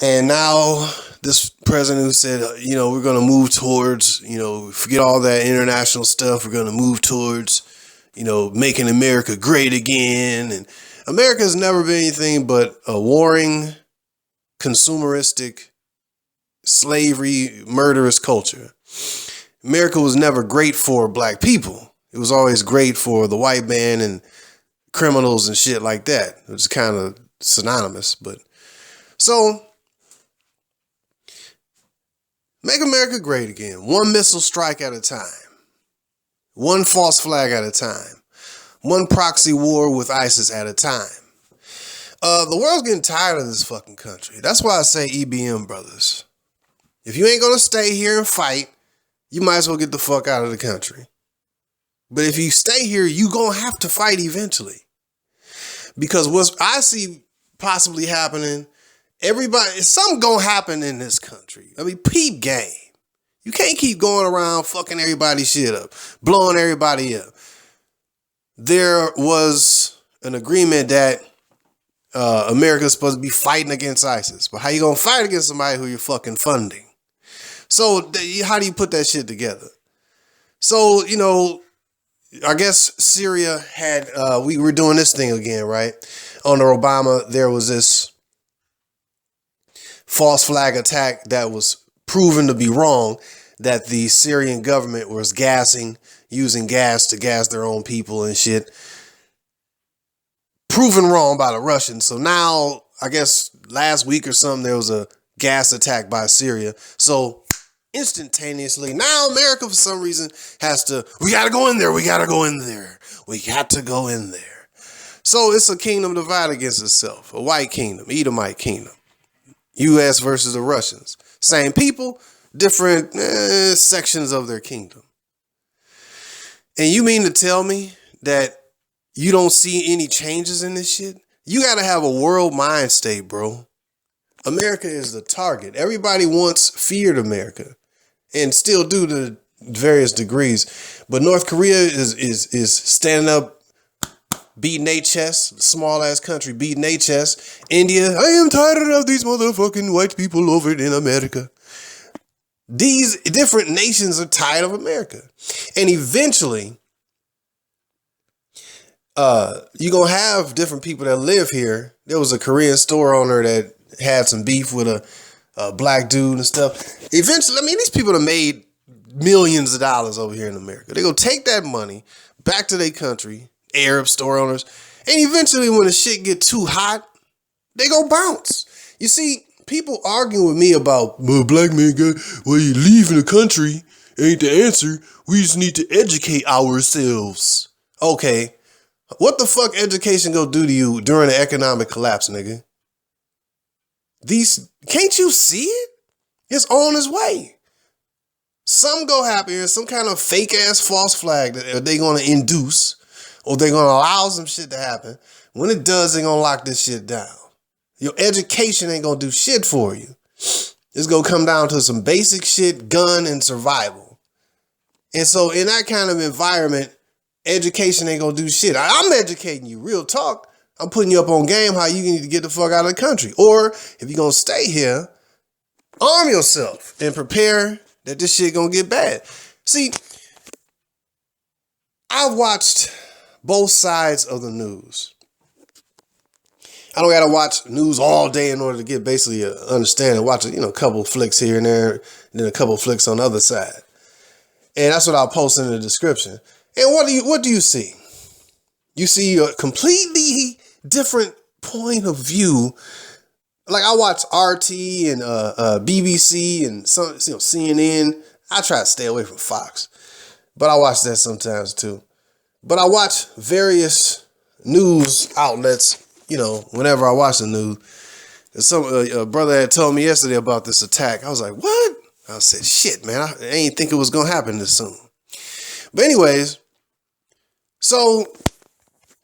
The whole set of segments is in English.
And now this president who said, we're going to move towards, forget all that international stuff. We're going to move towards, making America great again. And America has never been anything but a warring, consumeristic, slavery, murderous culture. America was never great for black people. It was always great for the white man and criminals and shit like that. It was kind of synonymous. But so make America great again. One missile strike at a time. One false flag at a time. One proxy war with ISIS at a time. The world's getting tired of this fucking country. That's why I say EBM, brothers. If you ain't gonna stay here and fight, you might as well get the fuck out of the country. But if you stay here, you gonna have to fight eventually. Because what I see possibly happening, something gonna happen in this country. I mean, peep game. You can't keep going around fucking everybody's shit up, blowing everybody up. There was an agreement that America's supposed to be fighting against ISIS. But how you gonna fight against somebody who you're fucking funding? So how do you put that shit together? So, I guess Syria had, we were doing this thing again, right? Under Obama, there was this false flag attack that was proven to be wrong, that the Syrian government was using gas to gas their own people and shit. Proven wrong by the Russians. So now, I guess last week or something, there was a gas attack by Syria. So instantaneously, now America for some reason we got to go in there. We got to go in there. We got to go in there. So it's a kingdom divided against itself. A white kingdom, Edomite kingdom. U.S. versus the Russians. Same people, different sections of their kingdom. And you mean to tell me that you don't see any changes in this shit? You got to have a world mind state, bro. America is the target. Everybody once feared America and still do to various degrees. But North Korea is standing up, beating their chest, small ass country beating their chest. India, I am tired of these motherfucking white people over in America. These different nations are tired of America. And eventually, you're going to have different people that live here. There was a Korean store owner that had some beef with a black dude and stuff. Eventually, these people have made millions of dollars over here in America. They're going to take that money back to their country, Arab store owners, and eventually when the shit get too hot, they go bounce. You see, people arguing with me about, well, black man, you leaving the country ain't the answer. We just need to educate ourselves. Okay. What the fuck education gonna do to you during the economic collapse, nigga? Can't you see it? It's on its way. Some go happen here, some kind of fake ass false flag that they're gonna induce, or they're gonna allow some shit to happen. When it does, they're gonna lock this shit down. Your education ain't gonna do shit for you. It's gonna come down to some basic shit, gun and survival. And so in that kind of environment, education ain't gonna do shit. I'm educating you, real talk. I'm putting you up on game how you need to get the fuck out of the country. Or if you're gonna stay here, arm yourself and prepare that this shit gonna get bad. See, I've watched both sides of the news. I don't gotta watch news all day in order to get basically an understanding. Watch a couple flicks here and there, and then a couple flicks on the other side. And that's what I'll post in the description. And what do you see? You see a completely different point of view. Like I watch RT and BBC and some CNN. I try to stay away from Fox, but I watch that sometimes too. But I watch various news outlets. Whenever I watch the news, some brother had told me yesterday about this attack. I was like, what? I said, shit, man, I ain't think it was gonna happen this soon. But anyways, so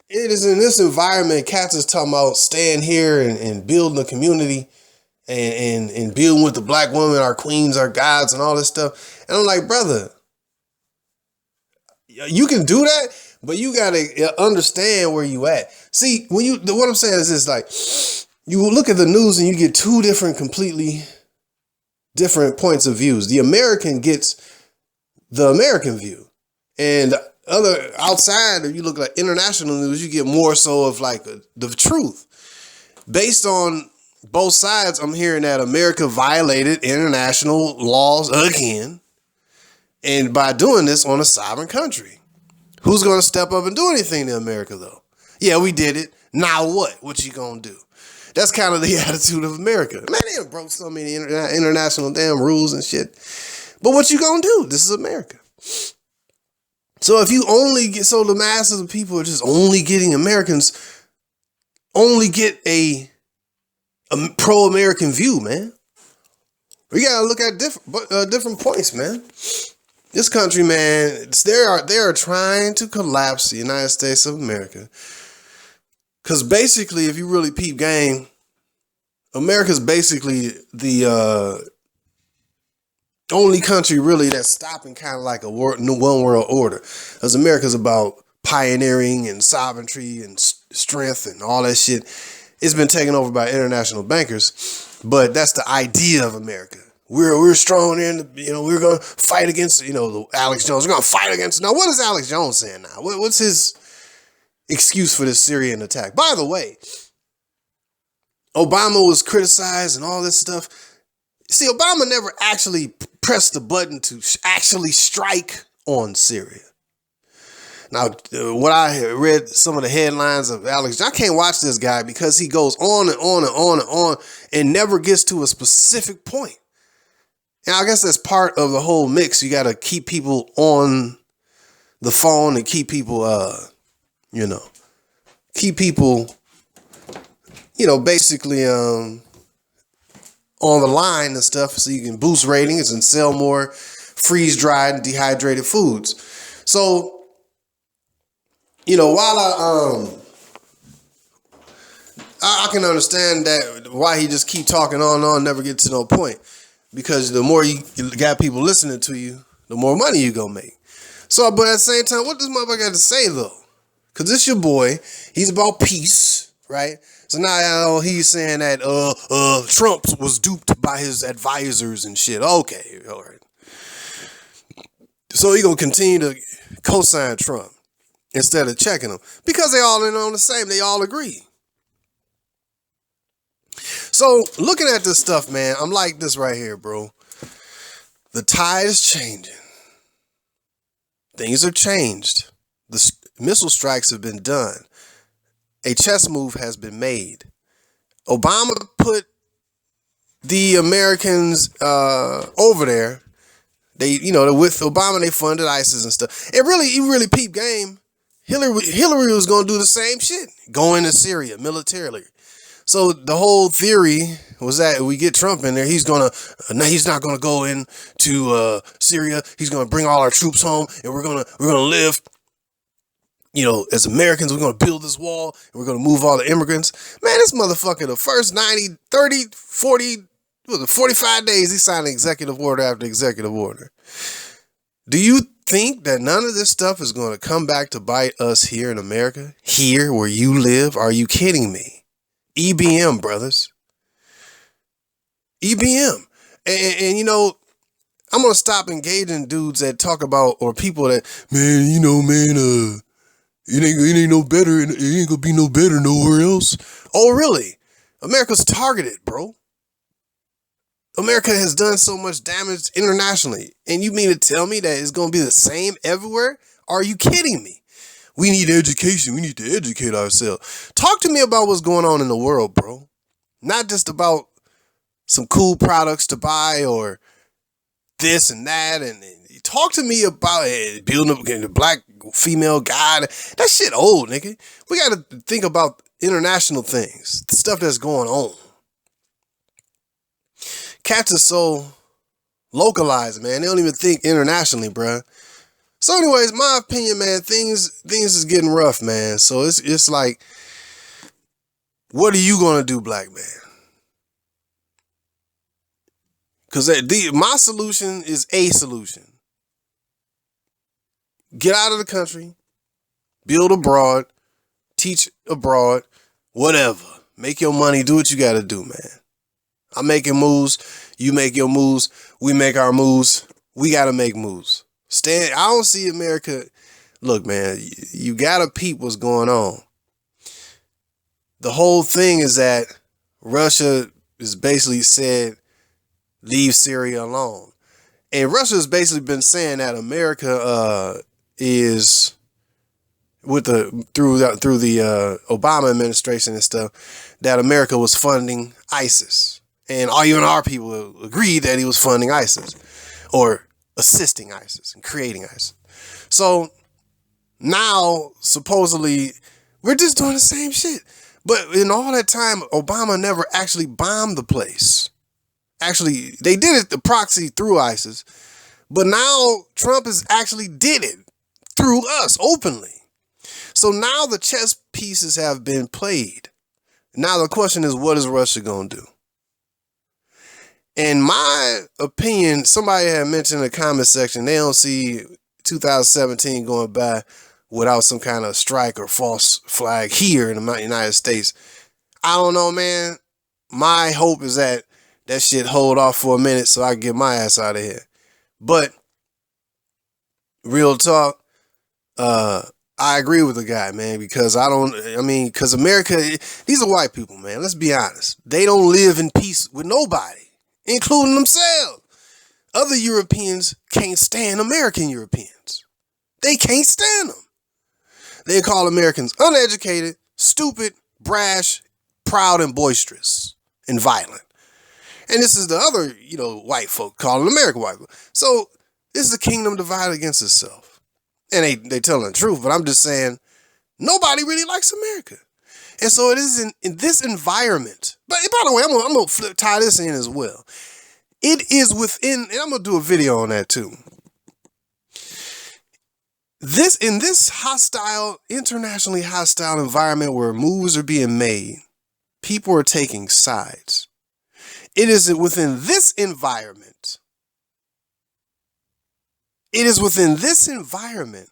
it is in this environment, cats is talking about staying here and building a community and building with the black women, our queens, our gods, and all this stuff. And I'm like, brother, you can do that, but you gotta understand where you at. See, what I'm saying is this, like, you look at the news and you get two completely different points of views. The American gets the American view, and other outside, if you look at international news, you get more so of like the truth. Based on both sides, I'm hearing that America violated international laws again, and by doing this on a sovereign country. Who's going to step up and do anything to America, though? Yeah, we did it. Now what? What you going to do? That's kind of the attitude of America. Man, they have broke so many international damn rules and shit. But what you going to do? This is America. So if you only get, so the masses of people are just only getting Americans, only get a pro-American view, man. We got to look at different points, man. This country, man, they are trying to collapse the United States of America. Because basically, if you really peep game, America's basically the only country really that's stopping kind of like a one world order. Because America's about pioneering and sovereignty and strength and all that shit. It's been taken over by international bankers, but that's the idea of America. We're strong in, we're going to fight against, Alex Jones. We're going to fight against. Now, what is Alex Jones saying now? What's his excuse for this Syrian attack? By the way, Obama was criticized and all this stuff. See, Obama never actually pressed the button to actually strike on Syria. Now, what I read some of the headlines of Alex, I can't watch this guy because he goes on and on and on and on and never gets to a specific point. And I guess that's part of the whole mix. You got to keep people on the phone and keep people, basically on the line and stuff so you can boost ratings and sell more freeze-dried and dehydrated foods. So, while I can understand that why he just keep talking on and on, never get to no point. Because the more you got people listening to you, the more money you gonna make. So, but at the same time, what does motherfucker got to say though? Because this your boy, he's about peace, right? So now he's saying that Trump was duped by his advisors and shit. Okay, all right. So he gonna continue to co-sign Trump instead of checking him because they all in on the same. They all agree. So looking at this stuff, man, I'm like this right here, bro. The tide is changing. Things are changed. The missile strikes have been done. A chess move has been made. Obama put the Americans over there. They, with Obama, they funded ISIS and stuff. You really peep game. Hillary was going to do the same shit. Go into Syria militarily. So the whole theory was that we get Trump in there, he's not gonna go into Syria. He's gonna bring all our troops home, and we're gonna live. As Americans, we're gonna build this wall, and we're gonna move all the immigrants. Man, this motherfucker, the first 90, 30, 40, 45 days, he signed executive order after executive order. Do you think that none of this stuff is gonna come back to bite us here in America, here where you live? Are you kidding me? EBM, brothers. EBM. And I'm going to stop engaging dudes that talk about, or people that, it ain't no better, it ain't going to be no better nowhere else. Oh, really? America's targeted, bro. America has done so much damage internationally. And you mean to tell me that it's going to be the same everywhere? Are you kidding me? We need education. We need to educate ourselves. Talk to me about what's going on in the world, bro. Not just about some cool products to buy or this and that. And talk to me about building up a black female guy. That shit old, nigga. We got to think about international things, the stuff that's going on. Cats are so localized, man. They don't even think internationally, bruh. So anyways, my opinion, man, things is getting rough, man. So it's like, what are you going to do, black man? Because my solution is a solution. Get out of the country, build abroad, teach abroad, whatever. Make your money. Do what you got to do, man. I'm making moves. You make your moves. We make our moves. We got to make moves. I don't see America. Look, man, you got to peep what's going on. The whole thing is that Russia is basically said, leave Syria alone. And Russia has basically been saying that America is through the Obama administration and stuff, that America was funding ISIS. And even our people agreed that he was funding ISIS or assisting ISIS and creating ISIS. So now supposedly we're just doing the same shit. But in all that time, Obama never actually bombed the place. Actually, they did it the proxy through ISIS. But now Trump has actually did it through us openly. So now the chess pieces have been played. Now the question is, what is Russia going to do? In my opinion, somebody had mentioned in the comment section, they don't see 2017 going by without some kind of strike or false flag here in the United States. I don't know, man. My hope is that shit hold off for a minute so I can get my ass out of here. But real talk, I agree with the guy, man, because because America, these are white people, man. Let's be honest. They don't live in peace with nobody, including themselves. Other Europeans can't stand American Europeans. They can't stand them. They call Americans uneducated, stupid, brash, proud, and boisterous, and violent. And this is the other, white folk calling America white folk. So this is a kingdom divided against itself. And they telling the truth, but I'm just saying, nobody really likes America. And so it is in this environment. But by the way, I'm going to tie this in as well. It is within, and I'm going to do a video on that too. In this hostile, internationally hostile environment where moves are being made, people are taking sides. It is within this environment. It is within this environment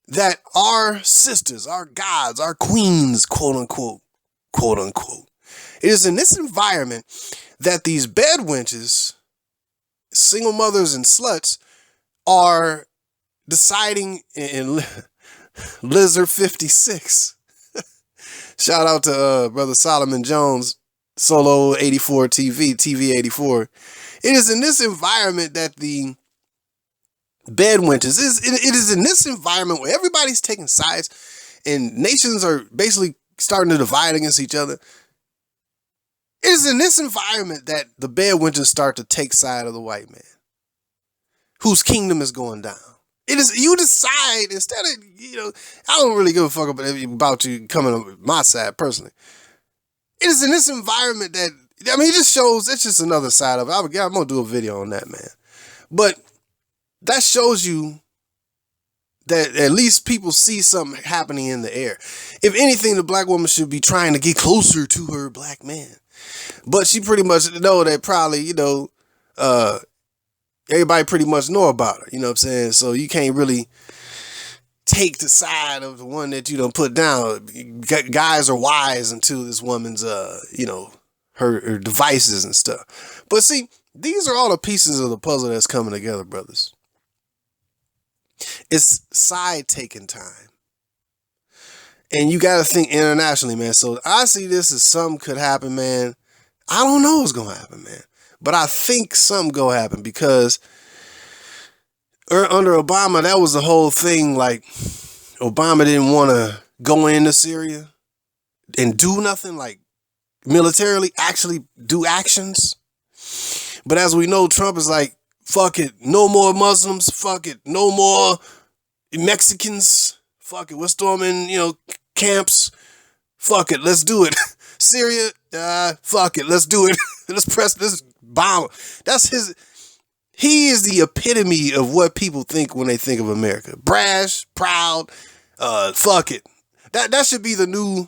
that our sisters, our gods, our queens, quote unquote, it is in this environment that these bed wenches, single mothers and sluts are deciding in Lizard 56. Shout out to Brother Solomon Jones, Solo 84 TV 84. It is in this environment that the bed wenches it is in this environment where everybody's taking sides and nations are basically starting to divide against each other. It is in this environment that the bed wenches start to take side of the white man, whose kingdom is going down. It is, you decide instead of, I don't really give a fuck about you coming on my side personally. It is in this environment that, it just shows, it's just another side of it. I'm going to do a video on that, man. But that shows you that at least people see something happening in the air. If anything, the black woman should be trying to get closer to her black man. But she pretty much know that probably, everybody pretty much know about her. You know what I'm saying? So you can't really take the side of the one that you don't put down. Guys are wise into this woman's, her devices and stuff. But see, these are all the pieces of the puzzle that's coming together, brothers. It's side taking time. And you got to think internationally, man. So I see this as something could happen, man. I don't know what's going to happen, man. But I think something going to happen because under Obama, that was the whole thing. Like, Obama didn't want to go into Syria and do nothing, like militarily, actually do actions. But as we know, Trump is like, fuck it, no more Muslims, fuck it, no more Mexicans, fuck it, we're storming, camps, fuck it, let's do it. Syria, fuck it, let's do it. Let's press this bomb. He is the epitome of what people think when they think of America. Brash, proud, fuck it. That should be the new